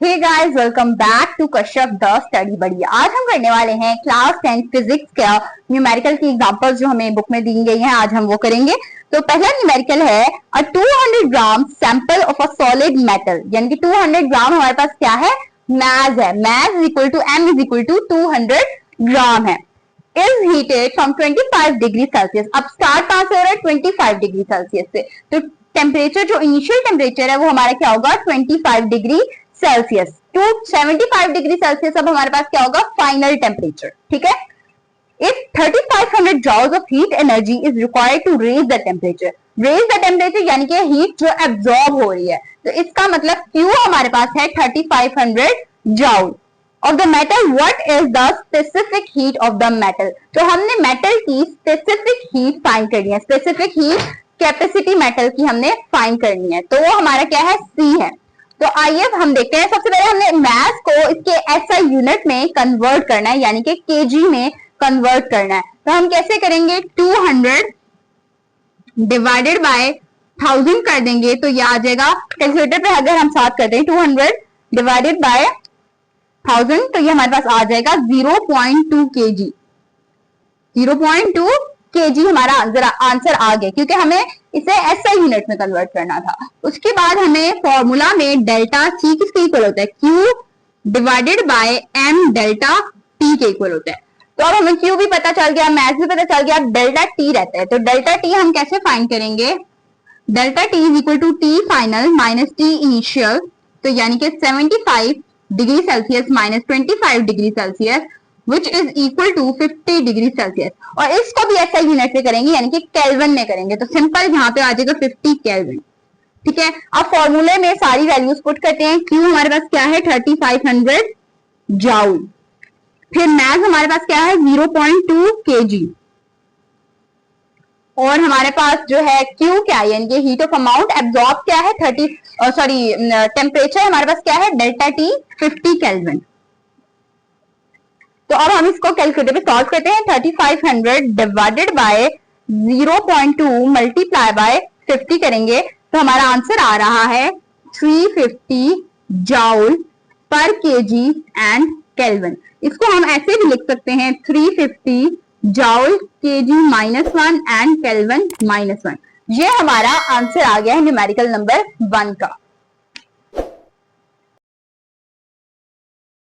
Hey guys, welcome back to Kashyap the study buddy. आज हम करने वाले हैं क्लास 10 फिजिक्स का न्यूमेरिकल की एग्जांपल्स जो हमें बुक में दी गई हैं। आज हम वो करेंगे। तो पहला न्यूमेरिकल है अ 200 gram sample of a solid metal, यानी कि 200 ग्राम हमारे पास क्या है, मास है। Mass is equal to m is equal to 200 gram है। Is heated from 25 degree Celsius. अब स्टार्ट कहां से हो रहा है, 25 डिग्री सेल्सियस से। तो टेम्परेचर जो इनिशियल टेम्परेचर है वो हमारा क्या होगा, 25 degree Celsius to 75 degree Celsius. अब हमारे पास क्या होगा, फाइनल टेम्परेचर। ठीक है। If 3500 joules of heat energy is required to raise the temperature. Raise the temperature यानी कि हीट जो एब्जॉर्ब हो रही है, तो इसका मतलब Q हमारे पास है 3500 जॉल of the metal. What is the specific heat of the metal. तो हमने मेटल की स्पेसिफिक हीट फाइंड करनी है। स्पेसिफिक हीट कैपेसिटी मेटल की हमने फाइंड करनी है, तो वो हमारा क्या है, C है। तो आइए हम देखते हैं। सबसे पहले हमने मास को इसके SI यूनिट में कन्वर्ट करना है, यानी कि केजी में कन्वर्ट करना है। तो हम कैसे करेंगे, 200 डिवाइडेड बाय 1000 कर देंगे तो ये आ जाएगा। कैलकुलेटर पे अगर हम साथ करते हैं 200 डिवाइडेड बाय 1000 तो ये हमारे पास आ जाएगा 0.2 केजी। 0.2 केजी हमारा आंसर आ गया, क्योंकि हमें इसे SI यूनिट में कन्वर्ट करना था। उसके बाद हमें फॉर्मूला में डेल्टा C किसके इक्वल होता है, Q divided by M delta T के इक्वल होता है। तो अब हमें Q भी पता चल गया, मैथ भी पता चल गया, अब डेल्टा T रहता है। तो डेल्टा T हम कैसे फाइंड करेंगे, delta T is equal to T final minus T initial. तो यानी कि 75 degree Celsius minus 25 degree Celsius which is equal to 50 degree Celsius. और इसको भी SI यूनिट में करेंगे, यानी कि केल्विन में करेंगे। तो सिंपल यहाँ पे आ जाएगा 50 केल्विन। ठीक है। अब फॉर्मूले में सारी वैल्यूज पुट करते हैं। Q हमारे पास क्या है, 3500 जॉल। फिर मास हमारे पास क्या है, 0.2 केजी। और हमारे पास जो है Q क्या है, यानी कि हीट ऑफ अमाउंट एब्जॉर्ब क्या है, टेम्परेचर हमारे पास क्या है, डेल्टा T 50 केल्विन। तो अब हम इसको कैलकुलेटर पे सॉल्व करते हैं। 3500 डिवाइडेड बाय 0.2 मल्टीप्लाई बाय 50 करेंगे तो हमारा आंसर आ रहा है 350 जॉल पर केजी एंड केल्विन। इसको हम ऐसे भी लिख सकते हैं 350 जॉल केजी -1 एंड केल्विन -1। ये हमारा आंसर आ गया है न्यूमेरिकल नंबर 1 का।